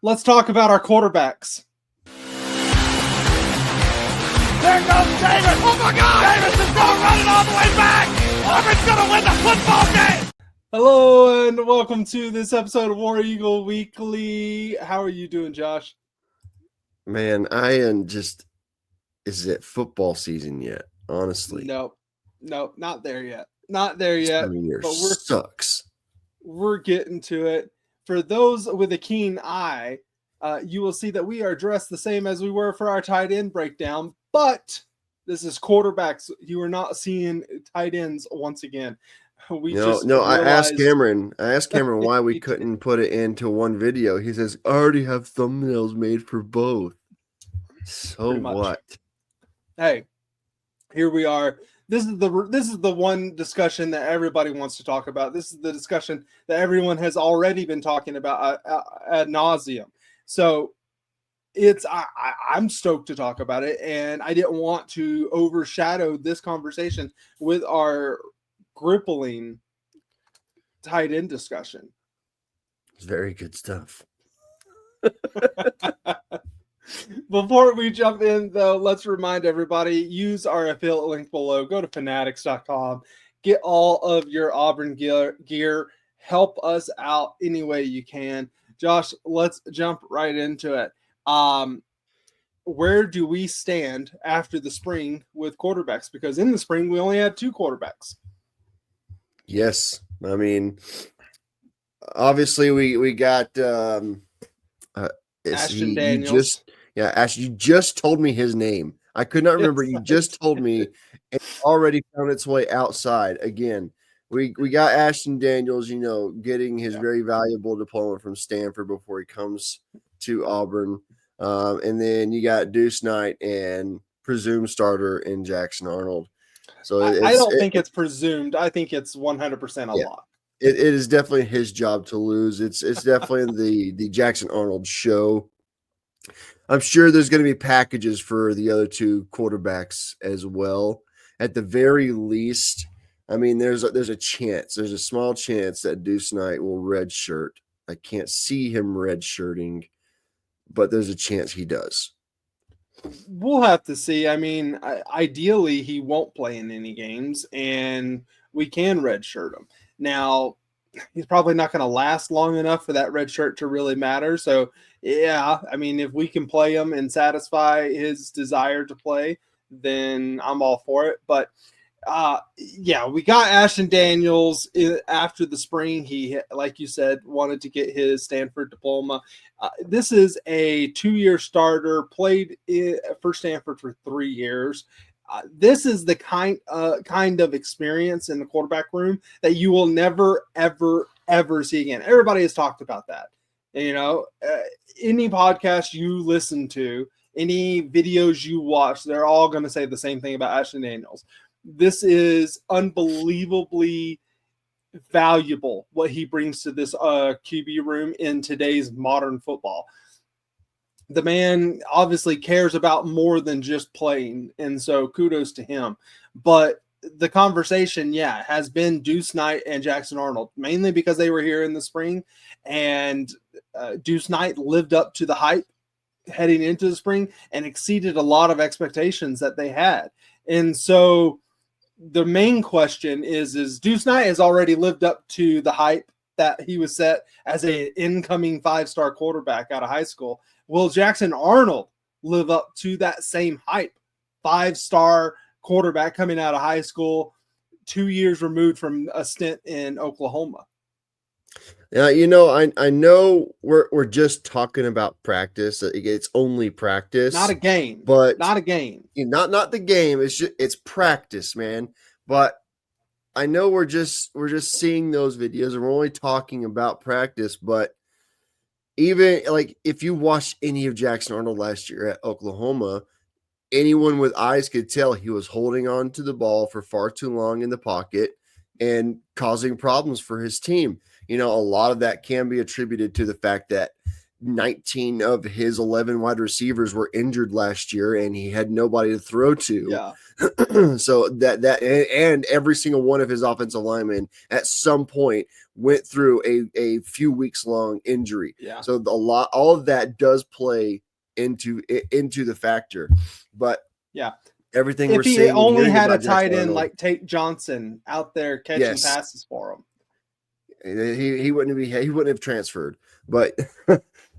Let's talk about our quarterbacks. There goes Davis. Oh my God! Davis is going to run it all the way back. Auburn's going to win the football game. Hello and welcome to this episode of War Eagle Weekly. How are you doing, Josh? Man, I am just. Is it football season yet? Honestly, No, not there yet. Not there yet. But sucks. We're getting to it. For those with a keen eye, you will see that we are dressed the same as we were for our tight end breakdown, but this is quarterbacks. You are not seeing tight ends once again. I asked Cameron why we couldn't put it into one video. He says, I already have thumbnails made for both. So what? Hey, here we are. This is the one discussion that everybody wants to talk about. This is the discussion that everyone has already been talking about ad nauseum. So I'm stoked to talk about it, and I didn't want to overshadow this conversation with our crippling tight end discussion. It's very good stuff. Before we jump in, though, let's remind everybody, use our affiliate link below. Go to fanatics.com. Get all of your Auburn gear. Help us out any way you can. Josh, let's jump right into it. Where do we stand after the spring with quarterbacks? Because in the spring, we only had two quarterbacks. Yes. I mean, obviously, we got Ashton Daniels. Ashton, you just told me his name. I could not remember. You just told me, and already found its way outside. Again, we got Ashton Daniels, getting his very valuable diploma from Stanford before he comes to Auburn. And then you got Deuce Knight and presumed starter in Jackson Arnold. So I don't think it's presumed. I think it's 100% a lock. It is definitely his job to lose. It's definitely the Jackson Arnold show. I'm sure there's going to be packages for the other two quarterbacks as well. At the very least, I mean, there's a chance. There's a small chance that Deuce Knight will redshirt. I can't see him redshirting, but there's a chance he does. We'll have to see. I mean, ideally, he won't play in any games, and we can redshirt him. Now, he's probably not going to last long enough for that red shirt to really matter. So, yeah, I mean, if we can play him and satisfy his desire to play, then I'm all for it. But, we got Ashton Daniels after the spring. He, like you said, wanted to get his Stanford diploma. This is a 2-year starter, played for Stanford for 3 years. This is the kind of experience in the quarterback room that you will never, ever, ever see again. Everybody has talked about that. Any podcast you listen to, any videos you watch, they're all going to say the same thing about Ashton Daniels. This is unbelievably valuable, what he brings to this QB room in today's modern football. The man obviously cares about more than just playing, and so kudos to him. But the conversation, has been Deuce Knight and Jackson Arnold, mainly because they were here in the spring, and Deuce Knight lived up to the hype heading into the spring and exceeded a lot of expectations that they had. And so the main question is Deuce Knight has already lived up to the hype that he was set as an incoming 5-star quarterback out of high school. Will Jackson Arnold live up to that same hype? 5-star quarterback coming out of high school, 2 years removed from a stint in Oklahoma. I know we're just talking about practice. It's only practice, not a game. But not a game. Not the game. It's practice, man. But I know we're just seeing those videos and we're only talking about practice. But even like if you watched any of Jackson Arnold last year at Oklahoma, anyone with eyes could tell he was holding on to the ball for far too long in the pocket and causing problems for his team. A lot of that can be attributed to the fact that 19 of his 11 wide receivers were injured last year, and he had nobody to throw to. Yeah. So and every single one of his offensive linemen at some point went through a few weeks long injury. Yeah. So all of that does play into the factor. But yeah, everything if we're he seeing, only had a Jackson tight end Arnold, like Tate Johnson out there catching passes for him, he wouldn't have transferred. But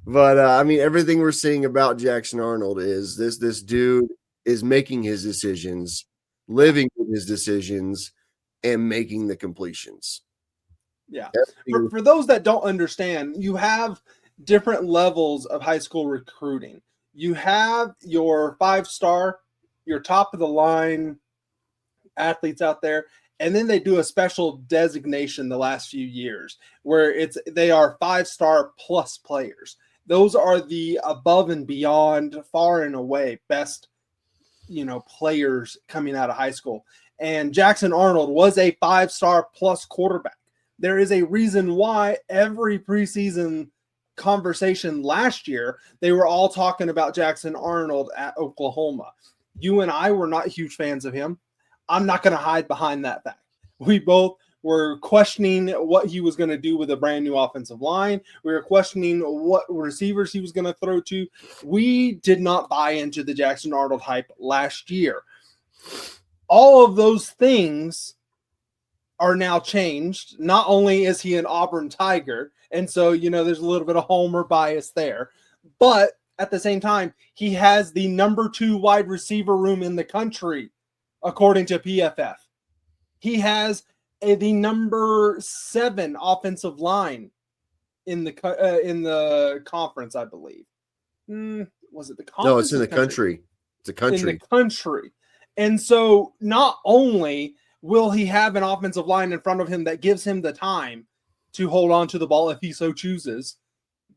I mean, everything we're seeing about Jackson Arnold is this dude is making his decisions, living with his decisions, and making the completions. Yeah. For those that don't understand, you have different levels of high school recruiting. You have your 5-star, your top of the line athletes out there, and then they do a special designation the last few years where they are 5-star plus players. Those are the above and beyond, far and away best, players coming out of high school. And Jackson Arnold was a 5-star plus quarterback. There is a reason why every preseason conversation last year, they were all talking about Jackson Arnold at Oklahoma. You and I were not huge fans of him. I'm not going to hide behind that fact. We both were questioning what he was going to do with a brand new offensive line. We were questioning what receivers he was going to throw to. We did not buy into the Jackson Arnold hype last year. All of those things are now changed. Not only is he an Auburn Tiger, and so, there's a little bit of homer bias there, but at the same time, he has the number 2 wide receiver room in the country, according to PFF. He has the number 7 offensive line in the conference, I believe. Was it the conference? No, it's in the country. It's a country. In the country. And so not only will he have an offensive line in front of him that gives him the time to hold on to the ball if he so chooses,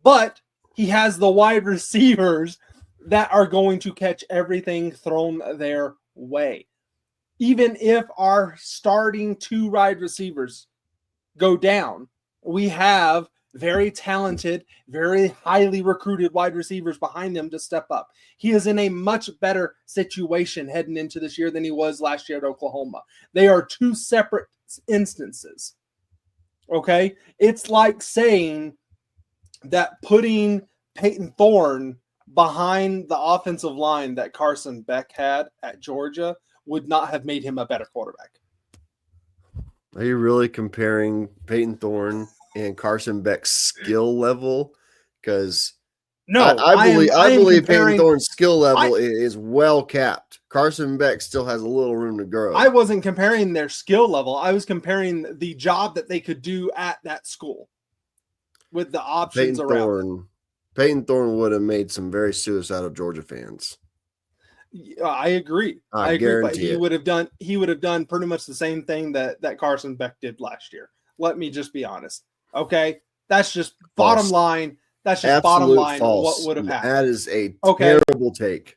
but he has the wide receivers that are going to catch everything thrown their way. Even if our starting 2 wide receivers go down, we have very talented, very highly recruited wide receivers behind them to step up. He is in a much better situation heading into this year than he was last year at Oklahoma. They are 2 separate instances. Okay? It's like saying that putting Peyton Thorne behind the offensive line that Carson Beck had at Georgia would not have made him a better quarterback. Are you really comparing Peyton Thorne and Carson Beck's skill level? Because no, I believe Peyton Thorne's skill level is well capped. Carson Beck still has a little room to grow. I wasn't comparing their skill level. I was comparing the job that they could do at that school with the options around. Peyton Thorne would have made some very suicidal Georgia fans. I agree. I agree, but he would have done pretty much the same thing that Carson Beck did last year. Let me just be honest. Okay? That's just bottom line. That's just bottom line what would have happened. That is a terrible take.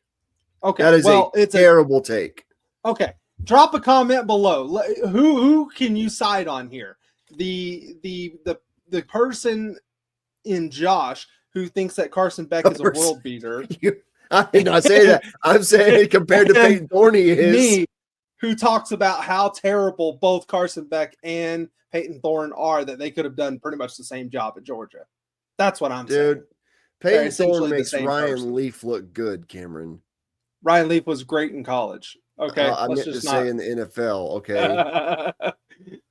Okay. That is it's a terrible take. Okay. Drop a comment below. Who can you side on here? The person in Josh who thinks that Carson Beck is a world beater. I did not say that. I'm saying compared to Peyton Thorne, he is. Me, who talks about how terrible both Carson Beck and Peyton Thorne are, that they could have done pretty much the same job at Georgia. That's what I'm saying. Dude, Peyton Thorne makes Ryan Leaf look good, Cameron. Ryan Leaf was great in college. Okay. I meant to say in the NFL, okay?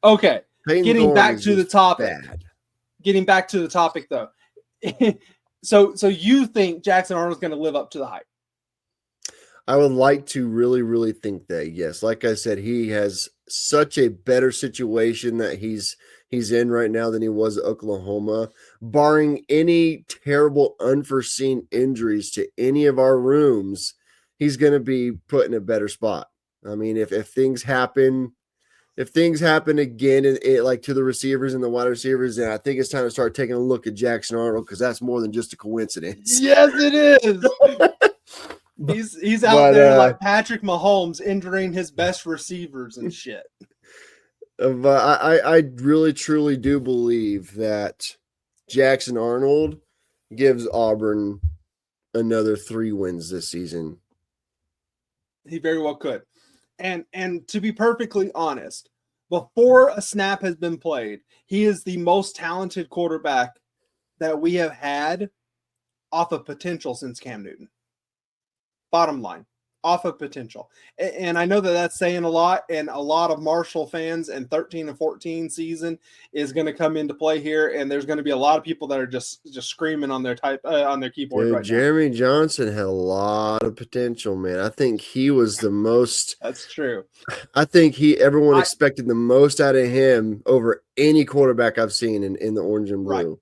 Okay. Peyton Getting Thorne back to the topic. Bad. Getting back to the topic, though. So you think Jackson Arnold's going to live up to the hype? I would like to really, really think that, yes. Like I said, he has such a better situation that he's in right now than he was at Oklahoma. Barring any terrible unforeseen injuries to any of our rooms, he's going to be put in a better spot. I mean, if things happen again, like to the receivers and the wide receivers, then I think it's time to start taking a look at Jackson Arnold, because that's more than just a coincidence. Yes, it is. He's out there like Patrick Mahomes, injuring his best receivers and shit. But I really truly do believe that Jackson Arnold gives Auburn another 3 wins this season. He very well could. And to be perfectly honest, before a snap has been played, he is the most talented quarterback that we have had off of potential since Cam Newton. Bottom line, off of potential. And I know that that's saying a lot, and a lot of Marshall fans and 13 and 14 season is going to come into play here, and there's going to be a lot of people that are just screaming on their keyboard right Jeremy Johnson had a lot of potential, man. I think he was the most. That's true. I think everyone expected the most out of him over any quarterback I've seen in the orange and blue.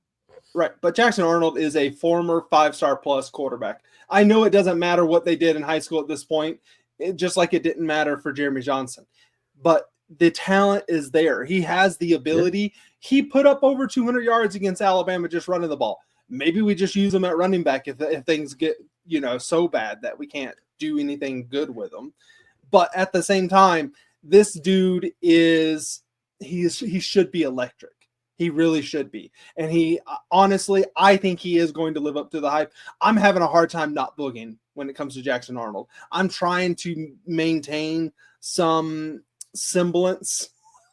Right. But Jackson Arnold is a former 5-star plus quarterback. I know it doesn't matter what they did in high school at this point, just like it didn't matter for Jeremy Johnson. But the talent is there. He has the ability. Yeah. He put up over 200 yards against Alabama just running the ball. Maybe we just use him at running back if things get, so bad that we can't do anything good with him. But at the same time, this dude he should be electric. He really should be. And honestly, I think he is going to live up to the hype. I'm having a hard time not booging when it comes to Jackson Arnold. I'm trying to maintain some semblance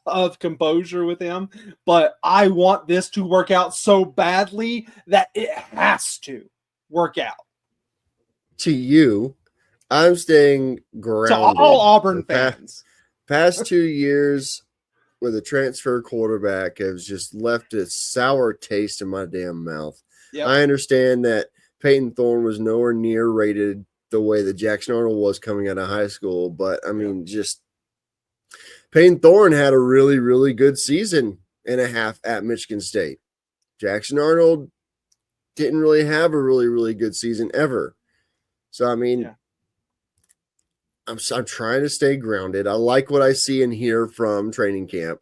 of composure with him, but I want this to work out so badly that it has to work out. To you, I'm staying grounded. To all Auburn fans. Past 2 years with a transfer quarterback has just left a sour taste in my damn mouth. Yep. I understand that Peyton Thorne was nowhere near rated the way that Jackson Arnold was coming out of high school, but I mean, just Peyton Thorne had a really, really good season and a half at Michigan State. Jackson Arnold didn't really have a really, really good season ever. So, I mean, I'm trying to stay grounded. I like what I see and hear from training camp,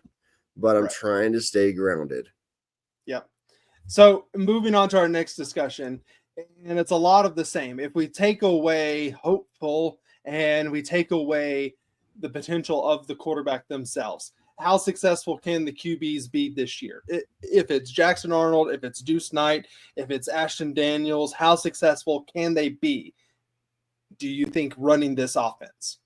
but I'm trying to stay grounded. Yep. So moving on to our next discussion, and it's a lot of the same. If we take away hopeful and we take away the potential of the quarterback themselves, how successful can the QBs be this year? If it's Jackson Arnold, if it's Deuce Knight, if it's Ashton Daniels, how successful can they be? Do you think running this offense?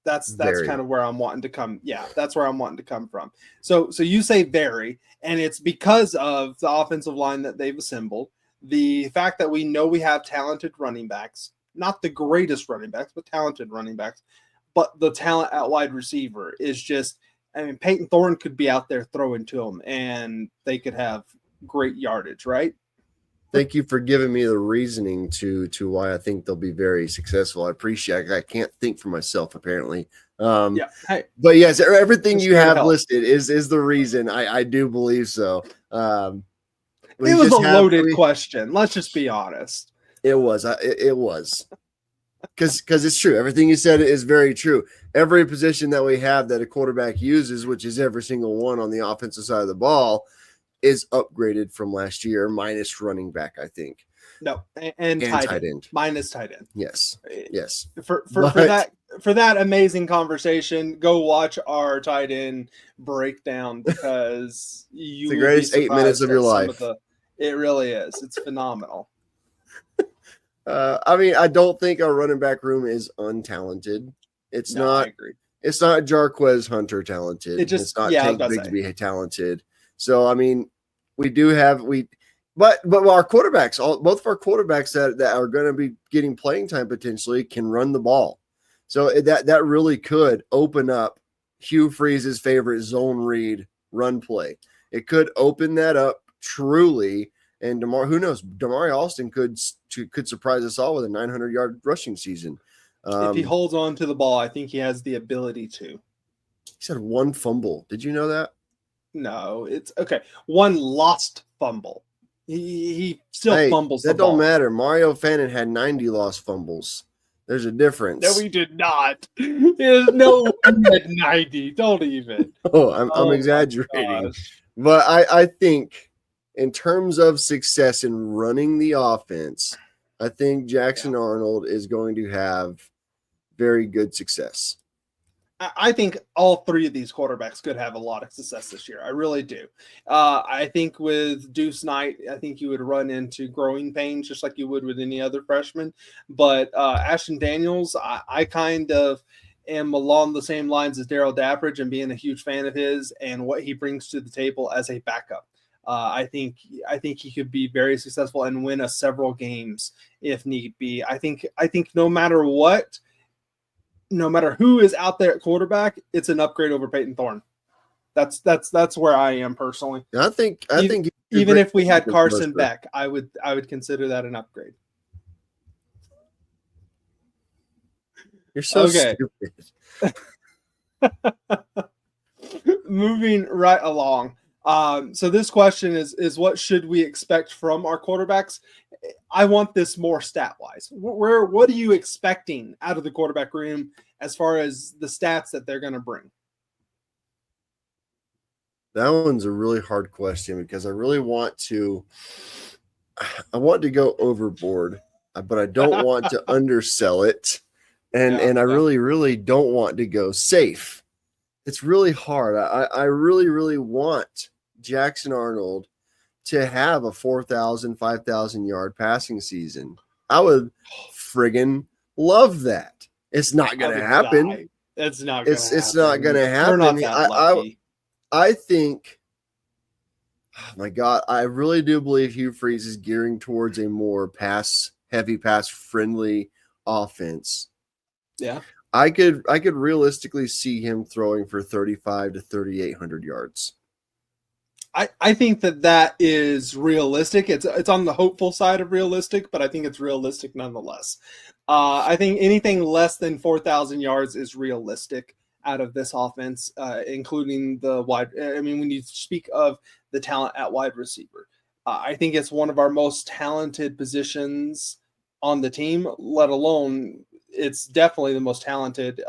That's kind of where I'm wanting to come. Yeah, that's where I'm wanting to come from. So you say very, and it's because of the offensive line that they've assembled, the fact that we know we have talented running backs, not the greatest running backs, but talented running backs, but the talent at wide receiver is just, I mean, Peyton Thorne could be out there throwing to them, and they could have great yardage, right? Thank you for giving me the reasoning to why I think they'll be very successful. I appreciate it. I can't think for myself, apparently. Hey, but yes, everything you have listed is the reason. I do believe so. It was a loaded question. Let's just be honest. It was. It was. Because it's true. Everything you said is very true. Every position that we have that a quarterback uses, which is every single one on the offensive side of the ball, is upgraded from last year, minus running back, I think. No, and tight end. Minus tight end. Yes. For that amazing conversation, go watch our tight end breakdown, because it's the greatest 8 minutes of your life. It really is. It's phenomenal. I mean, I don't think our running back room is untalented. It's not. I agree. It's not Jarquez Hunter talented. It's not Tank Bigsby talented. So, I mean, we do have but our quarterbacks, both of our quarterbacks that are going to be getting playing time potentially can run the ball. So that really could open up Hugh Freeze's favorite zone read run play. It could open that up truly, and who knows? Damari Alston could surprise us all with a 900-yard rushing season. If he holds on to the ball, I think he has the ability to. He said one fumble. Did you know that? No, it's okay. One lost fumble. He still fumbles the ball. That don't matter. Mario Fannin had 90 lost fumbles. There's a difference. No, he did not. There's no one had 90. Don't even. I'm exaggerating. But I think in terms of success in running the offense, I think Jackson Arnold is going to have very good success. I think all three of these quarterbacks could have a lot of success this year. I really do. I think with Deuce Knight, I think you would run into growing pains just like you would with any other freshman. But Ashton Daniels, I kind of am along the same lines as Darryl Dappridge and being a huge fan of his and what he brings to the table as a backup. I think he could be very successful and win us several games if need be. I think no matter what, no matter who is out there at quarterback, it's an upgrade over Peyton Thorne. That's where I am personally. I think even if we had Carson Beck, I would consider that an upgrade. You're so stupid. Moving right along. So this question is what should we expect from our quarterbacks? I want this more stat wise. What are you expecting out of the quarterback room as far as the stats that they're going to bring? That one's a really hard question because I want to go overboard, but I don't want to undersell it. And I really don't want to go safe. It's really hard. I really want Jackson Arnold to have a 4,000, 5,000 yard passing season. I would friggin' love that. It's not going to happen. It's not going to happen. We're not that lucky. I think, oh my God, I really do believe Hugh Freeze is gearing towards a more pass friendly offense. Yeah. I could realistically see him throwing for 3,500 to 3,800 yards. I think that is realistic. It's on the hopeful side of realistic, but I think it's realistic nonetheless. I think anything less than 4,000 yards is realistic out of this offense, including the wide. I mean, when you speak of the talent at wide receiver, I think it's one of our most talented positions on the team, let alone it's definitely the most talented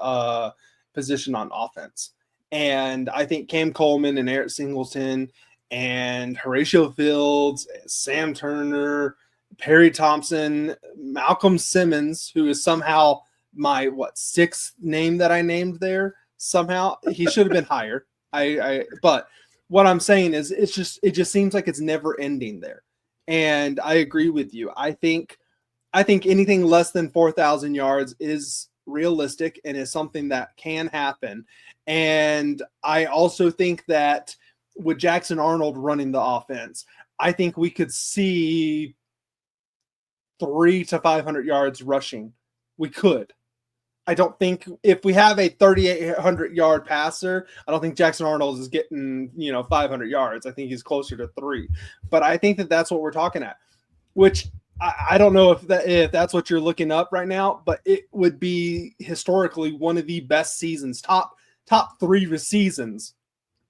position on offense. And I think Cam Coleman and Eric Singleton and Horatio Fields, Sam Turner, Perry Thompson, Malcolm Simmons, who is somehow my sixth name that I named there. Somehow he should have been higher. But what I'm saying is it just seems like it's never ending there. And I agree with you. I think anything less than 4,000 yards is realistic and is something that can happen. And I also think that with Jackson Arnold running the offense, I think we could see 300 to 500 yards rushing. We could. I don't think if we have a 3,800 yard passer, I don't think Jackson Arnold is getting 500 yards. I think he's closer to 3. But I think that's what we're talking at, which I don't know if that's what you're looking up right now, but it would be historically one of the best seasons, top 3 seasons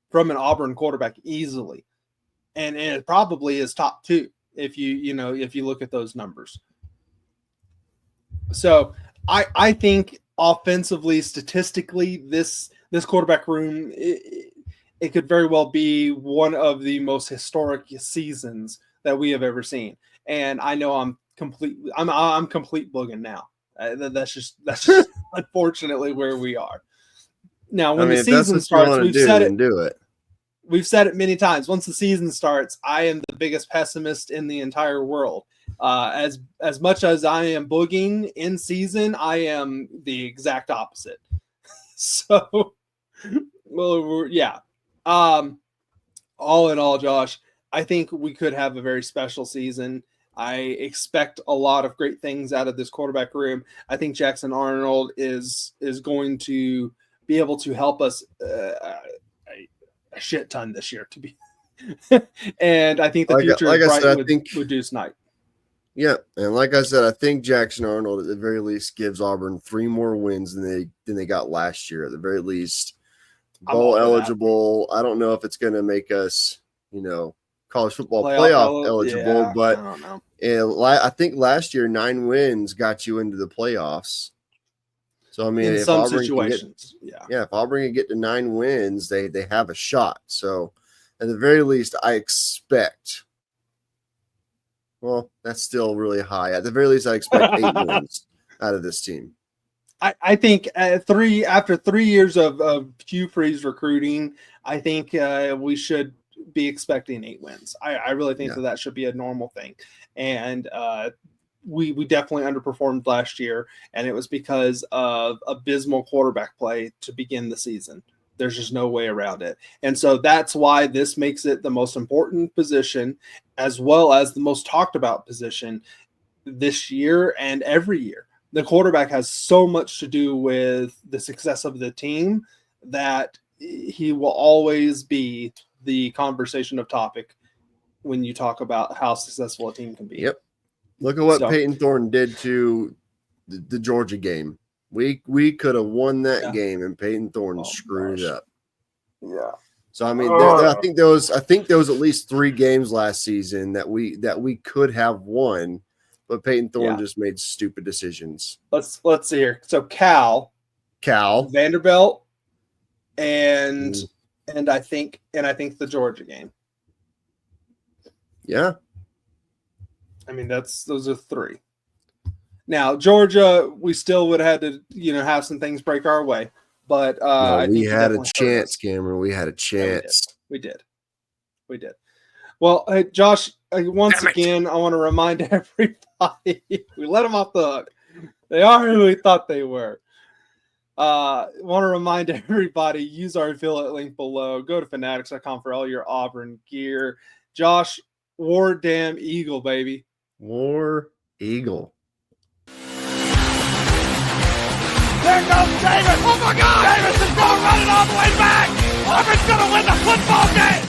from an Auburn quarterback easily, and it probably is top 2 if you look at those numbers. So I think offensively, statistically, this quarterback room it could very well be one of the most historic seasons that we have ever seen. And I know I'm complete booging now. That's just unfortunately where we are. Now, when the season starts, we've said it. We've said it many times. Once the season starts, I am the biggest pessimist in the entire world. As much as I am booging in season, I am the exact opposite. So, well, yeah. All in all, Josh, I think we could have a very special season. I expect a lot of great things out of this quarterback room. I think Jackson Arnold is going to be able to help us a shit ton this year, to be. And I think the future is bright with Deuce Knight. Yeah, and like I said, I think Jackson Arnold at the very least gives Auburn 3 more wins than they got last year. At the very least, bowl eligible. I don't know if it's going to make us, college football playoff eligible, but I don't know. I think last year 9 wins got you into the playoffs. So I mean, in if some Auburn situations, if Auburn can get to 9 wins, they have a shot. So at the very least, I expect. Well, that's still really high. At the very least, I expect 8 wins out of this team. I think after 3 years of Hugh Freeze recruiting, I think we should be expecting 8 wins. I really think that should be a normal thing. And we definitely underperformed last year, and it was because of abysmal quarterback play to begin the season. There's just no way around it. And so that's why this makes it the most important position, as well as the most talked about position this year and every year. The quarterback has so much to do with the success of the team that he will always be the conversation of topic when you talk about how successful a team can be. Yep. Look at what Peyton Thorne did to the Georgia game. We could have won that game, and Peyton Thorne screwed it up. Yeah. So I mean, I think there was at least 3 games last season that we could have won, but Peyton Thorne just made stupid decisions. Let's see here. So Cal, Vanderbilt, and I think the Georgia game. Yeah. I mean, those are 3. Now, Georgia, we still would have had to, have some things break our way. But we had a chance, Cameron. We had a chance. We did. Well, hey, Josh, once again, I want to remind everybody, we let them off the hook. They are who we thought they were. I want to remind everybody, use our affiliate link below. Go to fanatics.com for all your Auburn gear. Josh, War Damn Eagle, baby. War Eagle. There goes Davis. Oh, my God. Davis is going to run it all the way back. Auburn's going to win the football game.